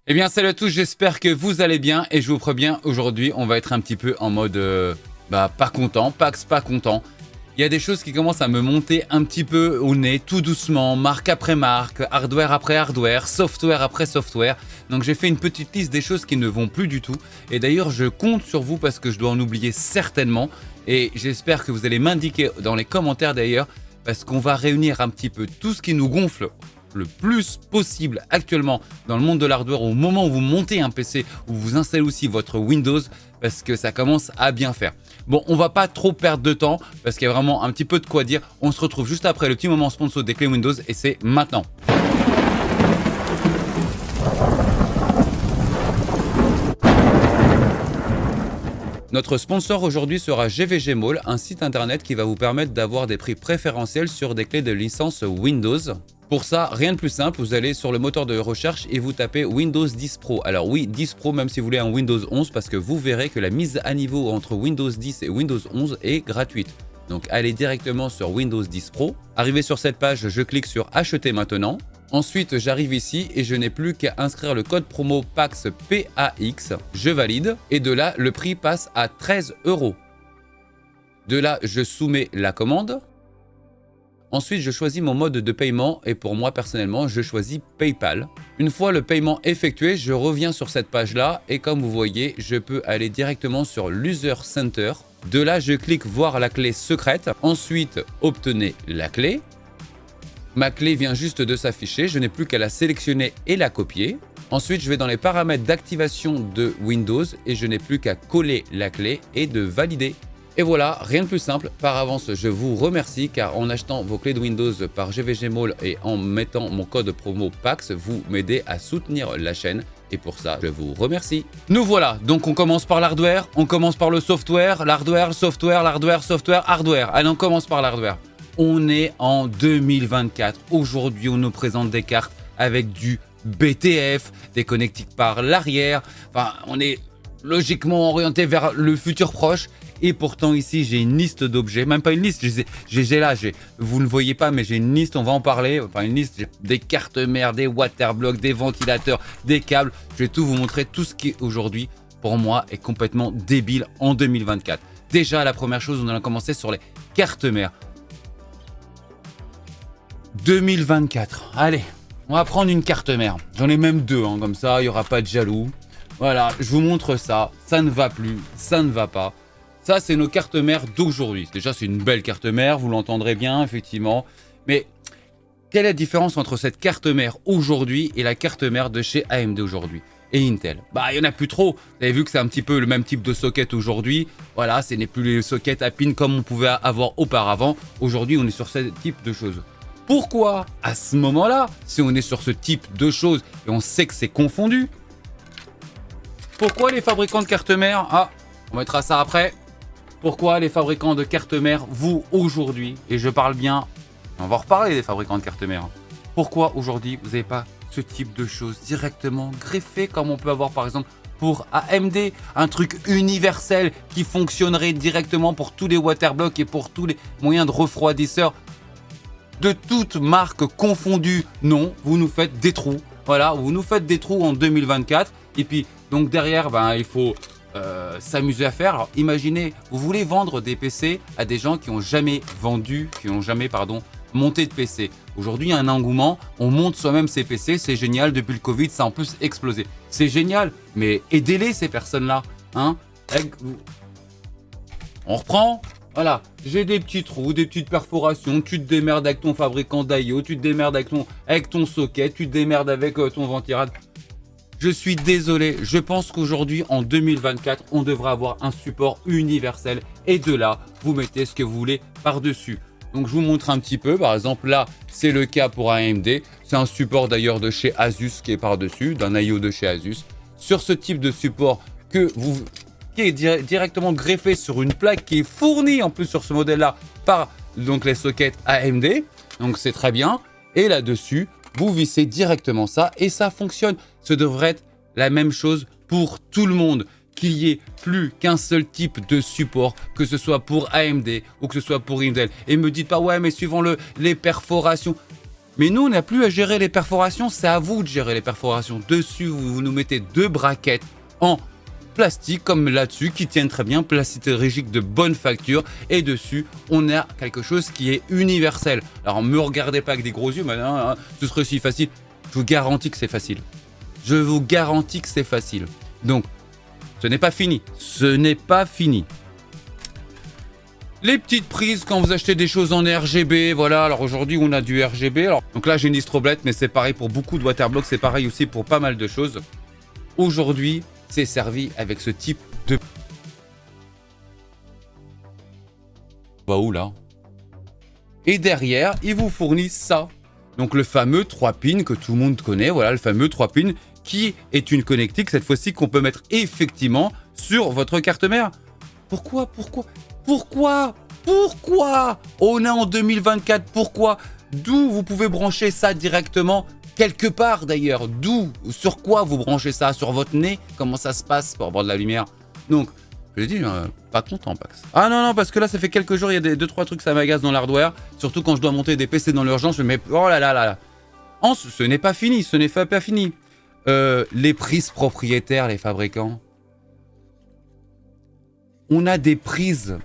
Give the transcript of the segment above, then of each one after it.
Eh bien salut à tous, j'espère que vous allez bien et je vous préviens, aujourd'hui on va être un petit peu en mode pas content, Pax pas content. Il y a des choses qui commencent à me monter un petit peu au nez, tout doucement, marque après marque, hardware après hardware, software après software. Donc j'ai fait une petite liste des choses qui ne vont plus du tout. Et d'ailleurs je compte sur vous parce que je dois en oublier certainement. Et j'espère que vous allez m'indiquer dans les commentaires d'ailleurs, parce qu'on va réunir un petit peu tout ce qui nous gonfle le plus possible actuellement dans le monde de l'hardware au moment où vous montez un PC, où vous installez aussi votre Windows, parce que ça commence à bien faire. Bon, on va pas trop perdre de temps parce qu'il y a vraiment un petit peu de quoi dire. On se retrouve juste après le petit moment sponsor des clés Windows et c'est maintenant. Notre sponsor aujourd'hui sera GVG Mall, un site internet qui va vous permettre d'avoir des prix préférentiels sur des clés de licence Windows. Pour ça, rien de plus simple, vous allez sur le moteur de recherche et vous tapez Windows 10 Pro. Alors oui, 10 Pro même si vous voulez un Windows 11 parce que vous verrez que la mise à niveau entre Windows 10 et Windows 11 est gratuite. Donc allez directement sur Windows 10 Pro. Arrivé sur cette page, je clique sur Acheter maintenant. Ensuite, j'arrive ici et je n'ai plus qu'à inscrire le code promo PAX, PAX, je valide et de là, le prix passe à 13 €. De là, je soumets la commande. Ensuite, je choisis mon mode de paiement et pour moi personnellement, je choisis PayPal. Une fois le paiement effectué, je reviens sur cette page-là et comme vous voyez, je peux aller directement sur l'User Center. De là, je clique voir la clé secrète. Ensuite, obtenez la clé. Ma clé vient juste de s'afficher, je n'ai plus qu'à la sélectionner et la copier. Ensuite, je vais dans les paramètres d'activation de Windows et je n'ai plus qu'à coller la clé et de valider. Et voilà, rien de plus simple. Par avance, je vous remercie car en achetant vos clés de Windows par GVG Mall et en mettant mon code promo PAX, vous m'aidez à soutenir la chaîne. Et pour ça, je vous remercie. Nous voilà, donc on commence par l'hardware, on commence par le software, l'hardware, le software, l'hardware, software, hardware. Allez, on commence par l'hardware. On est en 2024. Aujourd'hui, on nous présente des cartes avec du BTF, des connectiques par l'arrière. Enfin, on est logiquement orienté vers le futur proche. Et pourtant, ici, j'ai une liste d'objets. Même pas une liste, j'ai là. Vous ne voyez pas, mais j'ai une liste, on va en parler. Enfin, une liste, des cartes mères, des waterblocks, des ventilateurs, des câbles. Je vais tout vous montrer. Tout ce qui, aujourd'hui, pour moi, est complètement débile en 2024. Déjà, la première chose, on a commencé sur les cartes mères. 2024. Allez, on va prendre une carte mère. J'en ai même deux, hein, comme ça, il n'y aura pas de jaloux. Voilà, je vous montre ça. Ça ne va plus, ça ne va pas. Ça, c'est nos cartes mères d'aujourd'hui. Déjà, c'est une belle carte mère, vous l'entendrez bien, effectivement. Mais quelle est la différence entre cette carte mère aujourd'hui et la carte mère de chez AMD aujourd'hui et Intel? Bah, il n'y en a plus trop. Vous avez vu que c'est un petit peu le même type de socket aujourd'hui. Voilà, ce n'est plus les sockets à pin comme on pouvait avoir auparavant. Aujourd'hui, on est sur ce type de choses. Pourquoi, à ce moment-là, si on est sur ce type de choses et on sait que c'est confondu, pourquoi les fabricants de cartes mères, on mettra ça après, pourquoi les fabricants de cartes mères, vous, aujourd'hui, et je parle bien, on va en reparler des fabricants de cartes mères, pourquoi aujourd'hui, vous n'avez pas ce type de choses directement greffées, comme on peut avoir par exemple pour AMD, un truc universel qui fonctionnerait directement pour tous les waterblocks et pour tous les moyens de refroidisseurs de toutes marques confondues? Non, vous nous faites des trous. Voilà, vous nous faites des trous en 2024. Et puis, donc derrière, il faut s'amuser à faire. Alors, imaginez, vous voulez vendre des PC à des gens qui n'ont jamais monté de PC. Aujourd'hui, il y a un engouement. On monte soi-même ses PC. C'est génial. Depuis le Covid, ça a en plus explosé. C'est génial. Mais aidez-les, ces personnes-là. Hein? On reprend. Voilà, j'ai des petits trous, des petites perforations, tu te démerdes avec ton fabricant d'IO, tu te démerdes avec ton socket, tu te démerdes avec ton ventilateur. Je suis désolé, je pense qu'aujourd'hui, en 2024, on devrait avoir un support universel et de là, vous mettez ce que vous voulez par-dessus. Donc je vous montre un petit peu, par exemple là, c'est le cas pour AMD, c'est un support d'ailleurs de chez Asus qui est par-dessus, d'un IO de chez Asus. Sur ce type de support qui est directement greffé sur une plaque qui est fournie en plus sur ce modèle-là par donc les sockets AMD. Donc c'est très bien. Et là-dessus, vous vissez directement ça et ça fonctionne. Ce devrait être la même chose pour tout le monde. Qu'il y ait plus qu'un seul type de support, que ce soit pour AMD ou que ce soit pour Intel. Et me dites pas, ouais, mais suivant les perforations. Mais nous, on n'a plus à gérer les perforations, c'est à vous de gérer les perforations. Dessus, vous nous mettez 2 braquettes en plastique, comme là-dessus, qui tiennent très bien, plastique rigide de bonne facture. Et dessus, on a quelque chose qui est universel. Alors, ne me regardez pas avec des gros yeux, mais non, ce serait si facile. Je vous garantis que c'est facile. Je vous garantis que c'est facile. Donc, ce n'est pas fini. Ce n'est pas fini. Les petites prises quand vous achetez des choses en RGB, voilà. Alors aujourd'hui, on a du RGB. Alors, donc là, j'ai une Distroblette, mais c'est pareil pour beaucoup de waterblocks. C'est pareil aussi pour pas mal de choses. Aujourd'hui, c'est servi avec ce type de... On va où là? Et derrière, ils vous fournissent ça. Donc le fameux 3 pins que tout le monde connaît. Voilà, le fameux 3 pins qui est une connectique, cette fois-ci, qu'on peut mettre effectivement sur votre carte mère. Pourquoi on est en 2024, pourquoi? D'où vous pouvez brancher ça directement, quelque part d'ailleurs. D'où, sur quoi vous branchez ça? Sur votre nez? Comment ça se passe pour avoir de la lumière? Donc, je l'ai dit, pas content, Pax. Ah non, parce que là, ça fait quelques jours, il y a 2-3 trucs, ça m'agace dans l'hardware. Surtout quand je dois monter des PC dans l'urgence, je me mets... Oh là là. Ce n'est pas fini, les prises propriétaires, les fabricants. On a des prises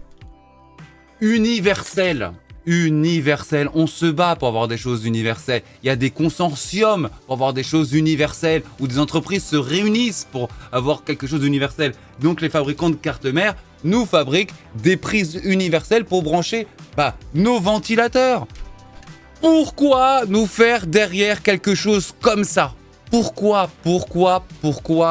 universelles. On se bat pour avoir des choses universelles. Il y a des consortiums pour avoir des choses universelles, où des entreprises se réunissent pour avoir quelque chose d'universel. Donc les fabricants de cartes mères nous fabriquent des prises universelles pour brancher nos ventilateurs. Pourquoi nous faire derrière quelque chose comme ça? Pourquoi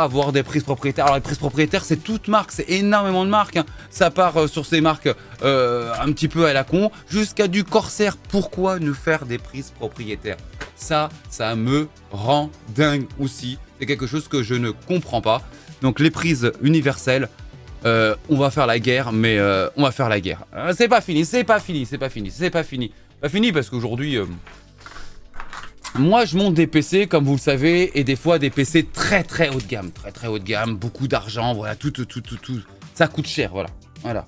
avoir des prises propriétaires? Alors les prises propriétaires, c'est toute marque, c'est énormément de marques. Ça part sur ces marques un petit peu à la con, jusqu'à du Corsair. Pourquoi nous faire des prises propriétaires? Ça me rend dingue aussi. C'est quelque chose que je ne comprends pas. Donc les prises universelles, on va faire la guerre, mais on va faire la guerre. C'est pas fini parce qu'aujourd'hui... Moi, je monte des PC, comme vous le savez, et des fois des PC très haut de gamme, beaucoup d'argent, voilà, tout. Ça coûte cher, voilà.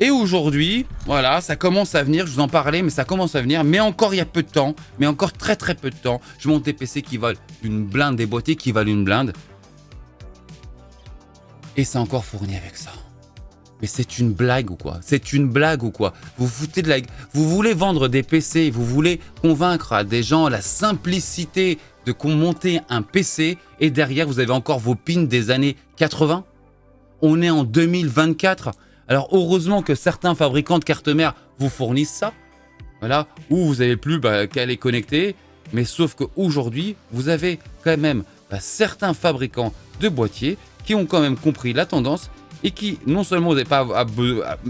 Et aujourd'hui, voilà, ça commence à venir, je vous en parlais, mais ça commence à venir, mais encore il y a peu de temps, mais encore très peu de temps, je monte des PC qui valent une blinde, des boîtiers qui valent une blinde, et c'est encore fourni avec ça. Mais c'est une blague ou quoi? Vous foutez de la... Vous voulez vendre des PC, vous voulez convaincre à des gens la simplicité de monter un PC et derrière vous avez encore vos pins des années 80? On est en 2024. Alors heureusement que certains fabricants de cartes mères vous fournissent ça. Voilà, où vous n'avez plus qu'à les connecter. Mais sauf qu'aujourd'hui, vous avez quand même certains fabricants de boîtiers qui ont quand même compris la tendance et qui, non seulement vous n'avez pas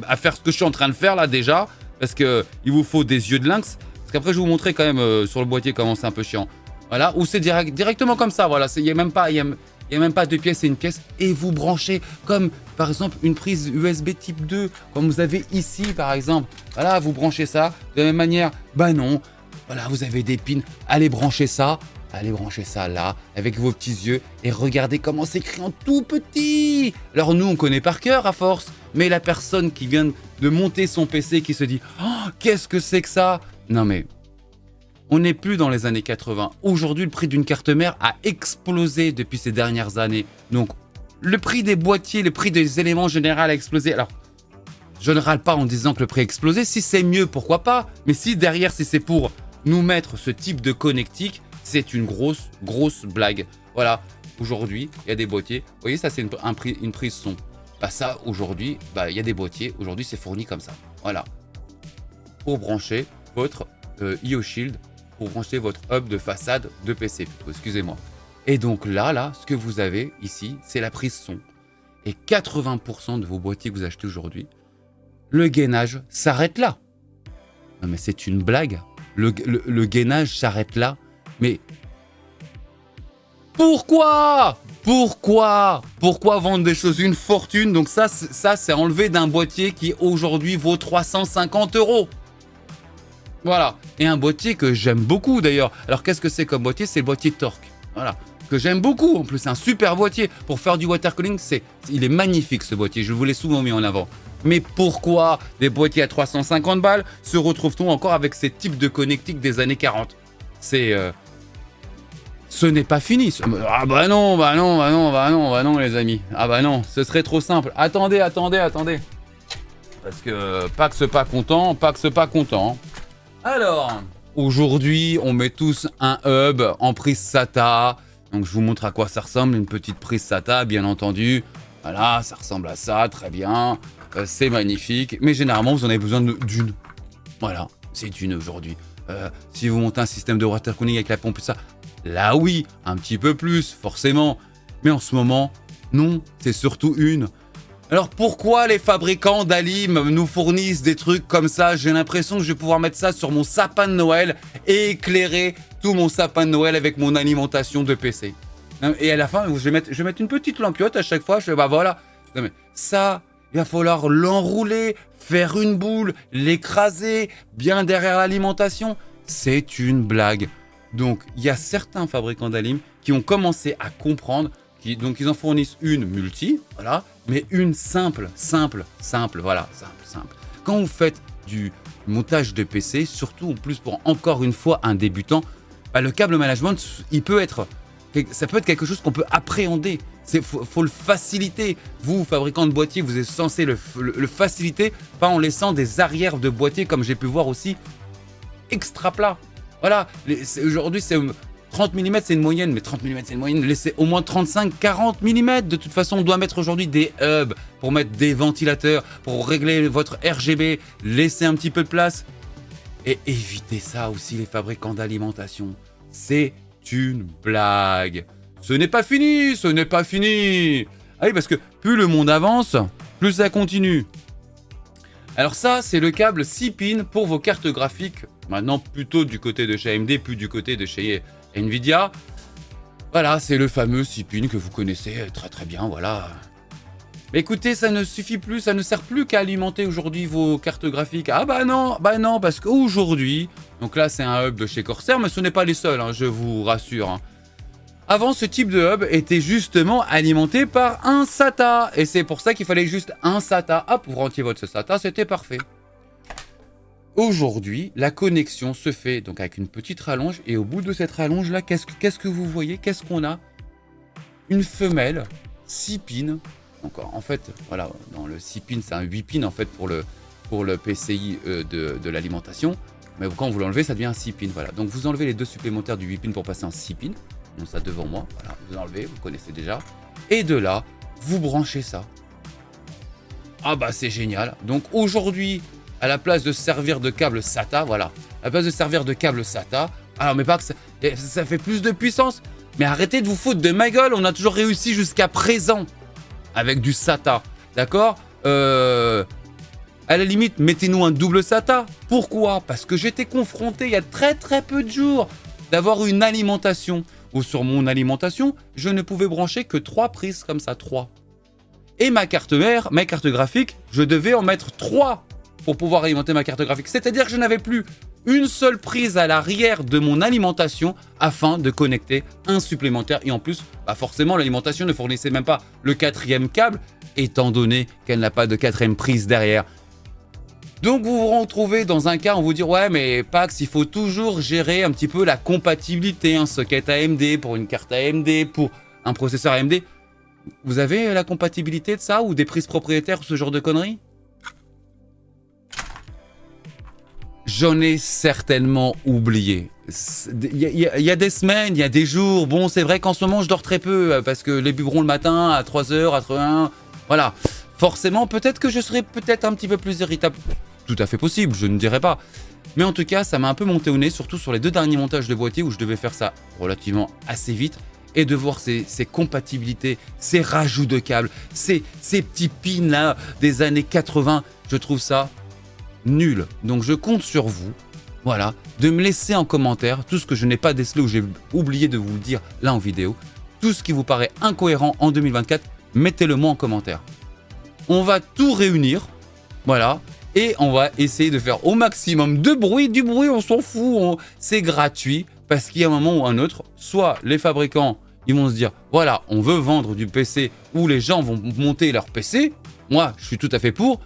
à faire ce que je suis en train de faire là déjà, parce qu'il vous faut des yeux de lynx, parce qu'après je vais vous montrer quand même sur le boîtier comment c'est un peu chiant. Voilà, ou c'est directement comme ça, voilà, il n'y a même pas 2 pièces, c'est une pièce, et vous branchez comme par exemple une prise USB type 2, comme vous avez ici par exemple. Voilà, vous branchez ça, de la même manière, non, voilà, vous avez des pins, allez brancher ça là, avec vos petits yeux, et regardez comment c'est écrit en tout petit. Alors nous, on connaît par cœur à force, mais la personne qui vient de monter son PC, qui se dit « Oh, qu'est-ce que c'est que ça ?» Non mais, on n'est plus dans les années 80. Aujourd'hui, le prix d'une carte mère a explosé depuis ces dernières années. Donc, le prix des boîtiers, le prix des éléments généraux a explosé. Alors, je ne râle pas en disant que le prix a explosé. Si c'est mieux, pourquoi pas? Mais si derrière, si c'est pour nous mettre ce type de connectique, c'est une grosse blague. Voilà, aujourd'hui, il y a des boîtiers. Vous voyez, ça, c'est une prise son. Ça, aujourd'hui, il y a des boîtiers. Aujourd'hui, c'est fourni comme ça. Voilà. Pour brancher votre IOShield, pour brancher votre hub de façade de PC, plutôt, excusez-moi. Et donc là, ce que vous avez ici, c'est la prise son. Et 80% de vos boîtiers que vous achetez aujourd'hui, le gainage s'arrête là. Non, mais c'est une blague. Le gainage s'arrête là. Mais pourquoi vendre des choses une fortune? Donc ça c'est enlevé d'un boîtier qui aujourd'hui vaut 350 €. Voilà. Et un boîtier que j'aime beaucoup d'ailleurs. Alors qu'est-ce que c'est comme boîtier? C'est le boîtier Torque. Voilà. Que j'aime beaucoup. En plus, c'est un super boîtier. Pour faire du watercooling, il est magnifique ce boîtier. Je vous l'ai souvent mis en avant. Mais pourquoi des boîtiers à 350 balles se retrouve-t-on encore avec ces types de connectiques des années 40? Ce n'est pas fini. Ah bah non, les amis. Ah bah non, ce serait trop simple. Attendez. Parce que Pax pas content. Alors, aujourd'hui, on met tous un hub en prise SATA. Donc je vous montre à quoi ça ressemble, une petite prise SATA, bien entendu. Voilà, ça ressemble à ça, très bien. C'est magnifique. Mais généralement, vous en avez besoin d'une. Voilà, c'est d'une aujourd'hui. Si vous montez un système de water cooling avec la pompe, ça, là oui, un petit peu plus, forcément. Mais en ce moment, non, c'est surtout une. Alors pourquoi les fabricants d'alim nous fournissent des trucs comme ça? J'ai l'impression que je vais pouvoir mettre ça sur mon sapin de Noël et éclairer tout mon sapin de Noël avec mon alimentation de PC. Et à la fin, je vais mettre une petite lampiote à chaque fois. Je fais, bah voilà. Non mais ça, il va falloir l'enrouler, faire une boule, l'écraser bien derrière l'alimentation. C'est une blague. Donc, il y a certains fabricants d'alim qui ont commencé à comprendre. Donc, ils en fournissent une multi, voilà, mais une simple, voilà, simple. Quand vous faites du montage de PC, surtout en plus pour encore une fois un débutant, bah, le câble management, ça peut être quelque chose qu'on peut appréhender. Faut le faciliter. Vous, fabricant de boîtiers, vous êtes censé le faciliter, pas en laissant des arrières de boîtiers, comme j'ai pu voir aussi, extra plats. Voilà, aujourd'hui, c'est 30 mm, c'est une moyenne, mais 30 mm, c'est une moyenne. Laissez au moins 35-40 mm. De toute façon, on doit mettre aujourd'hui des hubs pour mettre des ventilateurs, pour régler votre RGB, laisser un petit peu de place. Et évitez ça aussi, les fabricants d'alimentation. C'est une blague. Ce n'est pas fini. Ah oui, parce que plus le monde avance, plus ça continue. Alors ça, c'est le câble 6 pins pour vos cartes graphiques. Maintenant, plutôt du côté de chez AMD, plus du côté de chez Nvidia. Voilà, c'est le fameux 6 pins que vous connaissez très très bien, voilà. Mais écoutez, ça ne suffit plus, ça ne sert plus qu'à alimenter aujourd'hui vos cartes graphiques. Ah bah non, parce qu'aujourd'hui, donc là c'est un hub de chez Corsair, mais ce n'est pas les seuls, hein, je vous rassure. Hein. Avant, ce type de hub était justement alimenté par un SATA. Et c'est pour ça qu'il fallait juste un SATA. Hop, vous rentiez votre SATA, c'était parfait. Aujourd'hui, la connexion se fait donc avec une petite rallonge. Et au bout de cette rallonge là, qu'est-ce que vous voyez? Qu'est-ce qu'on a? Une femelle 6 pins. Donc en fait, voilà, dans le 6 pins, c'est un 8 pins en fait pour le PCI de l'alimentation. Mais quand vous l'enlevez, ça devient un 6 pins. Voilà. Donc vous enlevez les deux supplémentaires du 8 pins pour passer en 6 pins. Donc ça devant moi, voilà, vous enlevez, vous connaissez déjà. Et de là, vous branchez ça. Ah bah c'est génial. Donc aujourd'hui, à la place de servir de câble SATA, voilà, à la place de servir de câble SATA, alors mais pas que ça fait plus de puissance. Mais arrêtez de vous foutre de ma gueule, on a toujours réussi jusqu'à présent avec du SATA, d'accord à la limite, mettez-nous un double SATA. Pourquoi? Parce que j'étais confronté il y a très très peu de jours d'avoir une alimentation où sur mon alimentation, je ne pouvais brancher que 3 prises comme ça, 3. Et ma carte mère, ma carte graphique, je devais en mettre 3 pour pouvoir alimenter ma carte graphique. C'est-à-dire que je n'avais plus une seule prise à l'arrière de mon alimentation afin de connecter un supplémentaire. Et en plus, bah forcément, l'alimentation ne fournissait même pas le 4e câble, étant donné qu'elle n'a pas de 4e prise derrière. Donc vous vous retrouvez dans un cas où on vous dit ouais mais Pax, il faut toujours gérer un petit peu la compatibilité, un socket AMD pour une carte AMD, pour un processeur AMD. Vous avez la compatibilité de ça ou des prises propriétaires ou ce genre de conneries? J'en ai certainement oublié. Il y a des semaines, il y a des jours. Bon, c'est vrai qu'en ce moment je dors très peu parce que les biberons le matin à 3h, à 3h, voilà. Forcément, peut-être que je serais peut-être un petit peu plus irritable. Tout à fait possible, je ne dirais pas. Mais en tout cas, ça m'a un peu monté au nez, surtout sur les 2 derniers montages de boîtiers où je devais faire ça relativement assez vite. Et de voir ces compatibilités, ces rajouts de câbles, ces petits pins là des années 80, je trouve ça nul. Donc je compte sur vous, voilà, de me laisser en commentaire tout ce que je n'ai pas décelé ou j'ai oublié de vous le dire là en vidéo. Tout ce qui vous paraît incohérent en 2024, mettez-le moi en commentaire. On va tout réunir, voilà, et on va essayer de faire au maximum de bruit. Du bruit, on s'en fout, c'est gratuit, parce qu'il y a un moment ou un autre, soit les fabricants, ils vont se dire, voilà, on veut vendre du PC où les gens vont monter leur PC, moi, je suis tout à fait pour,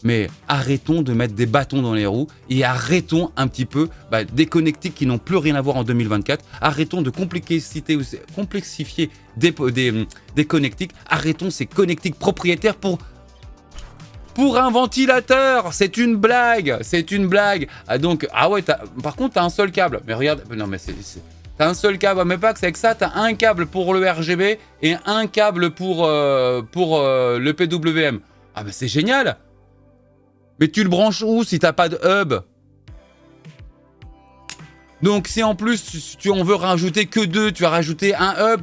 mais arrêtons de mettre des bâtons dans les roues et arrêtons un petit peu des connectiques qui n'ont plus rien à voir en 2024. Arrêtons de complexifier des connectiques. Arrêtons ces connectiques propriétaires pour un ventilateur. C'est une blague. C'est une blague. Ah donc, ah ouais, par contre, t'as un seul câble. Mais regarde, non mais t'as un seul câble, mais pas que c'est avec ça, t'as un câble pour le RGB et un câble pour le PWM. Ah mais c'est génial. Mais tu le branches où si t'as pas de hub? Donc si en plus tu en veux rajouter que 2, tu vas rajouter un hub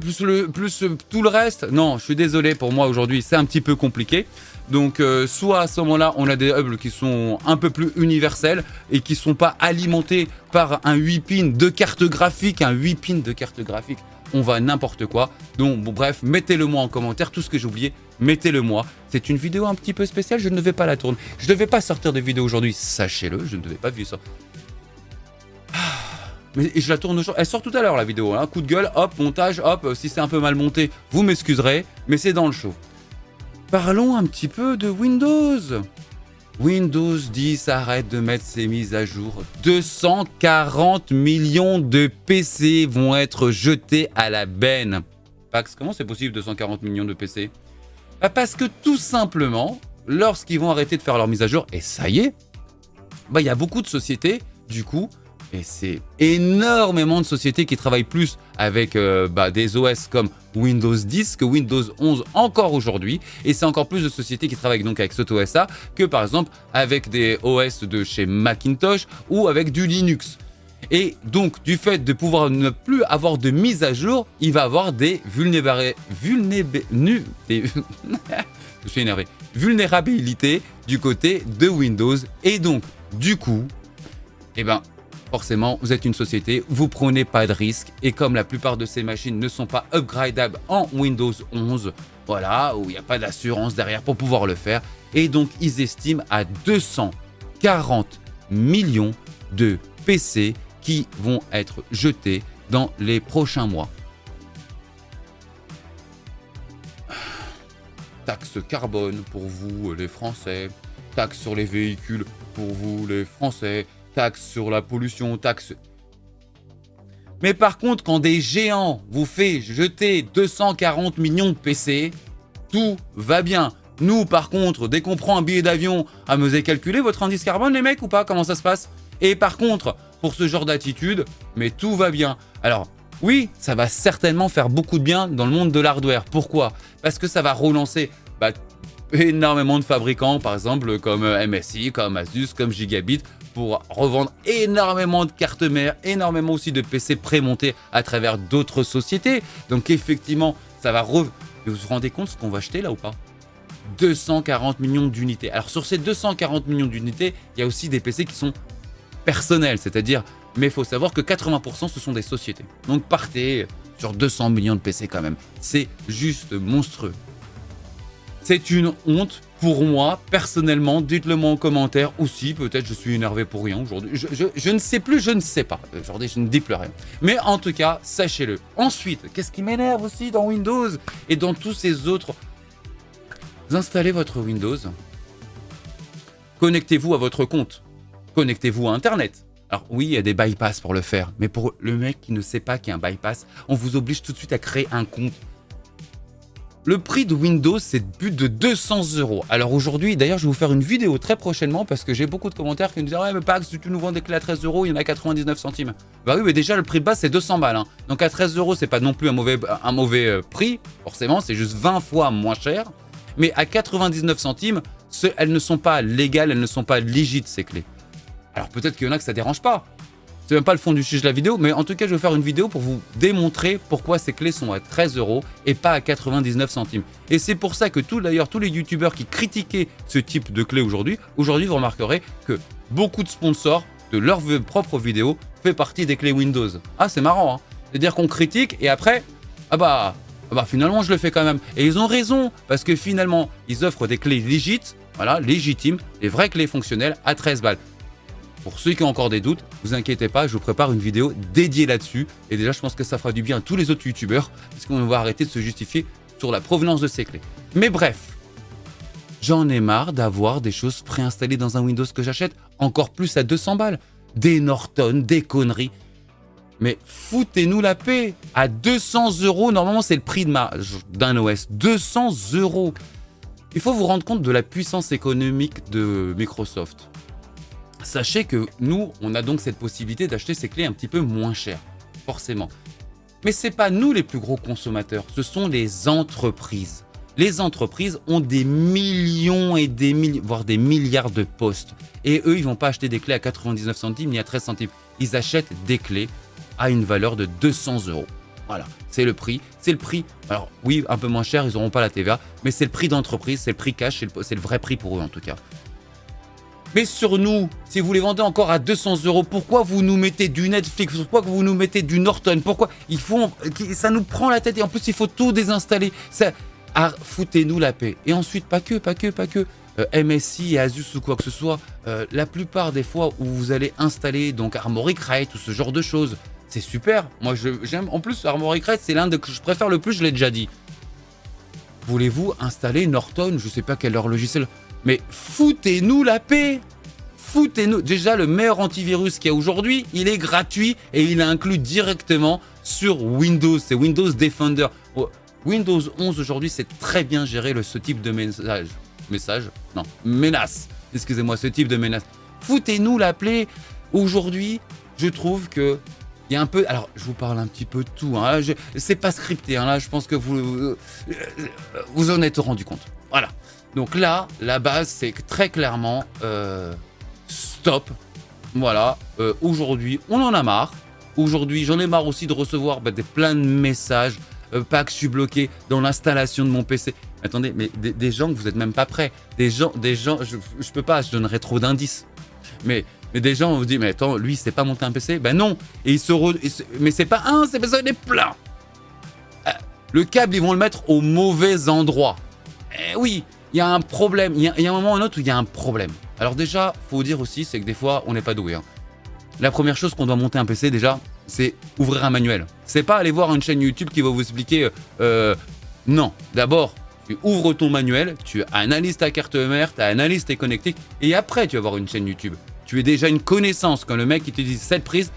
plus tout le reste. Non, je suis désolé, pour moi aujourd'hui c'est un petit peu compliqué. Donc soit à ce moment-là on a des hubs qui sont un peu plus universels et qui sont pas alimentés par un 8 pins de carte graphique. Un 8 pins de carte graphique, on va n'importe quoi. Donc bon, bref, mettez-le moi en commentaire, tout ce que j'ai oublié, mettez-le moi. C'est une vidéo un petit peu spéciale, je ne devais pas la tourner. Je ne devais pas sortir de vidéo aujourd'hui, sachez-le, je ne devais pas vivre ça. Mais je la tourne aujourd'hui. Elle sort tout à l'heure la vidéo, hein. Coup de gueule, hop, montage, hop, si c'est un peu mal monté, vous m'excuserez, mais c'est dans le show. Parlons un petit peu de Windows. Windows 10 arrête de mettre ses mises à jour. 240 millions de PC vont être jetés à la benne. Pax, comment c'est possible 240 millions de PC? Parce que tout simplement, lorsqu'ils vont arrêter de faire leur mise à jour, et ça y est, il y a beaucoup de sociétés, du coup, et c'est énormément de sociétés qui travaillent plus avec des OS comme Windows 10 que Windows 11 encore aujourd'hui. Et c'est encore plus de sociétés qui travaillent donc avec cet OS-là que par exemple avec des OS de chez Macintosh ou avec du Linux. Et donc du fait de pouvoir ne plus avoir de mise à jour, il va avoir des vulnérabilités du côté de Windows. Et donc du coup, forcément, vous êtes une société, vous prenez pas de risque et comme la plupart de ces machines ne sont pas upgradables en Windows 11, voilà, où il n'y a pas d'assurance derrière pour pouvoir le faire, et donc ils estiment à 240 millions de PC qui vont être jetés dans les prochains mois. Taxe carbone pour vous les Français, taxe sur les véhicules pour vous les Français, taxe sur la pollution, taxe... Mais par contre, quand des géants vous fait jeter 240 millions de PC, tout va bien. Nous, par contre, dès qu'on prend un billet d'avion, vous avez calculé votre indice carbone, les mecs, ou pas? Comment ça se passe? Et par contre, pour ce genre d'attitude, mais tout va bien. Alors, oui, ça va certainement faire beaucoup de bien dans le monde de l'hardware. Pourquoi? Parce que ça va relancer énormément de fabricants, par exemple, comme MSI, comme Asus, comme Gigabit, pour revendre énormément de cartes mères, énormément aussi de PC prémontés à travers d'autres sociétés. Donc effectivement, ça va Vous vous rendez compte ce qu'on va acheter là ou pas? 240 millions d'unités. Alors sur ces 240 millions d'unités, il y a aussi des PC qui sont personnels, c'est-à-dire, mais il faut savoir que 80% ce sont des sociétés. Donc partez sur 200 millions de PC quand même. C'est juste monstrueux. C'est une honte pour moi, personnellement. Dites-le moi en commentaire aussi. Peut-être je suis énervé pour rien aujourd'hui. Je ne sais plus, je ne sais pas. Aujourd'hui, je ne dis plus rien. Mais en tout cas, sachez-le. Ensuite, qu'est-ce qui m'énerve aussi dans Windows et dans tous ces autres... Vous installez votre Windows. Connectez-vous à votre compte. Connectez-vous à Internet. Alors oui, il y a des bypass pour le faire. Mais pour le mec qui ne sait pas qu'il y a un bypass, on vous oblige tout de suite à créer un compte. Le prix de Windows, c'est plus de 200 €. Alors aujourd'hui, d'ailleurs, je vais vous faire une vidéo très prochainement parce que j'ai beaucoup de commentaires qui me disent « Ouais, mais Pax, si tu nous vends des clés à 13 €, il y en a 99 centimes. » Bah oui, mais déjà, le prix de base, c'est 200 balles. Hein. Donc à 13 €, c'est pas non plus un mauvais prix. Forcément, c'est juste 20 fois moins cher. Mais à 99 centimes, elles ne sont pas légales, elles ne sont pas légites, ces clés. Alors peut-être qu'il y en a que ça dérange pas. C'est même pas le fond du sujet de la vidéo, mais en tout cas, je vais faire une vidéo pour vous démontrer pourquoi ces clés sont à 13 € et pas à 99 centimes. Et c'est pour ça que tous les youtubeurs qui critiquaient ce type de clés aujourd'hui, vous remarquerez que beaucoup de sponsors de leurs propres vidéos fait partie des clés Windows. Ah, c'est marrant, hein. C'est-à-dire qu'on critique et après, finalement, je le fais quand même. Et ils ont raison, parce que finalement, ils offrent des clés légitimes, des vraies clés fonctionnelles à 13 balles. Pour ceux qui ont encore des doutes, vous inquiétez pas, je vous prépare une vidéo dédiée là-dessus. Et déjà, je pense que ça fera du bien à tous les autres youtubeurs, parce qu'on va arrêter de se justifier sur la provenance de ces clés. Mais bref, J'en ai marre d'avoir des choses préinstallées dans un Windows que j'achète, encore plus à 200 balles. Des Norton, des conneries. Mais foutez-nous la paix. À 200 €, normalement c'est le prix d'un OS. 200 €. Il faut vous rendre compte de la puissance économique de Microsoft. Sachez que nous, on a donc cette possibilité d'acheter ces clés un petit peu moins chères, forcément. Mais ce n'est pas nous les plus gros consommateurs, ce sont les entreprises. Les entreprises ont des millions et des millions, voire des milliards de postes. Et eux, ils ne vont pas acheter des clés à 99 centimes ni à 13 centimes. Ils achètent des clés à une valeur de 200 €. Voilà, c'est le prix. C'est le prix. Alors oui, un peu moins cher, ils n'auront pas la TVA, mais c'est le prix d'entreprise, c'est le prix cash, c'est le vrai prix pour eux en tout cas. Mais sur nous, si vous les vendez encore à 200 €, pourquoi vous nous mettez du Netflix? Pourquoi vous nous mettez du Norton? Pourquoi ça nous prend la tête et en plus il faut tout désinstaller. Foutez-nous la paix. Et ensuite, pas que. MSI et Asus ou quoi que ce soit, la plupart des fois où vous allez installer donc Armoury Crate ou ce genre de choses, c'est super. Moi, j'aime. En plus, Armoury Crate, c'est l'un que je préfère le plus, je l'ai déjà dit. Voulez-vous installer Norton? Je sais pas quel leur logiciel. Mais foutez-nous la paix. Foutez-nous. Déjà, le meilleur antivirus qu'il y a aujourd'hui, il est gratuit et il est inclus directement sur Windows. C'est Windows Defender. Windows 11 aujourd'hui, c'est très bien géré ce type de menace. Excusez-moi, ce type de menace. Foutez-nous la paix. Aujourd'hui, je trouve que il y a un peu. Alors, je vous parle un petit peu de tout. Hein. C'est pas scripté. Hein. Là, je pense que vous en êtes rendu compte. Voilà. Donc là, la base, c'est que très clairement, stop. Voilà. Aujourd'hui, on en a marre. Aujourd'hui, j'en ai marre aussi de recevoir plein de messages. Pas que je suis bloqué dans l'installation de mon PC. Attendez, mais des gens que vous n'êtes même pas prêts. Des gens, je peux pas, je donnerais trop d'indices. Mais des gens, on vous dit, mais attends, lui, il sait pas monter un PC? Ben non. Et mais c'est pas un, c'est parce qu'il est plein. Le câble, ils vont le mettre au mauvais endroit. Eh oui, il y a un problème. Il y a un moment ou un autre où il y a un problème. Alors déjà, faut dire aussi, c'est que des fois, on n'est pas doué. Hein. La première chose qu'on doit monter un PC déjà, c'est ouvrir un manuel. C'est pas aller voir une chaîne YouTube qui va vous expliquer. Non, d'abord, tu ouvres ton manuel, tu analyses ta carte mère, tu analyses tes connectiques, et après tu vas voir une chaîne YouTube. Tu es déjà une connaissance quand le mec il te dit cette prise.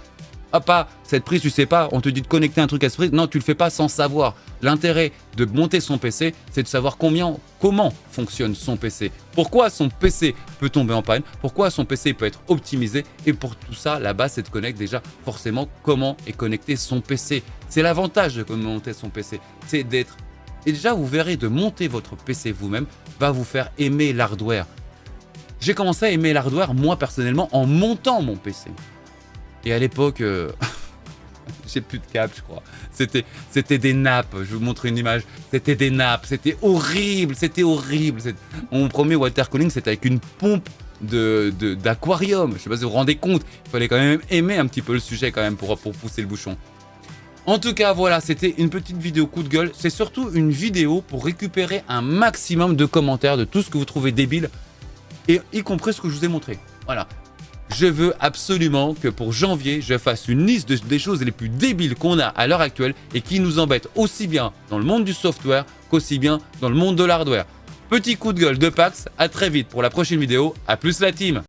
Cette prise, tu sais pas, on te dit de connecter un truc à cette prise. Non, tu le fais pas sans savoir. L'intérêt de monter son PC, c'est de savoir comment fonctionne son PC. Pourquoi son PC peut tomber en panne, pourquoi son PC peut être optimisé. Et pour tout ça, la base, c'est de connaître déjà forcément comment est connecté son PC. C'est l'avantage de monter son PC. C'est d'être... Et déjà, vous verrez, de monter votre PC vous-même va vous faire aimer l'hardware. J'ai commencé à aimer l'hardware, moi personnellement, en montant mon PC. Et à l'époque, j'ai plus de câble, je crois. C'était des nappes. Je vous montre une image. C'était des nappes. C'était horrible. Mon premier water cooling, c'était avec une pompe d'aquarium. Je ne sais pas si vous vous rendez compte. Il fallait quand même aimer un petit peu le sujet quand même pour pousser le bouchon. En tout cas, voilà, c'était une petite vidéo coup de gueule. C'est surtout une vidéo pour récupérer un maximum de commentaires de tout ce que vous trouvez débile, et y compris ce que je vous ai montré. Voilà. Je veux absolument que pour janvier, je fasse une liste des choses les plus débiles qu'on a à l'heure actuelle et qui nous embêtent aussi bien dans le monde du software qu'aussi bien dans le monde de l'hardware. Petit coup de gueule de Pax, à très vite pour la prochaine vidéo. À plus la team!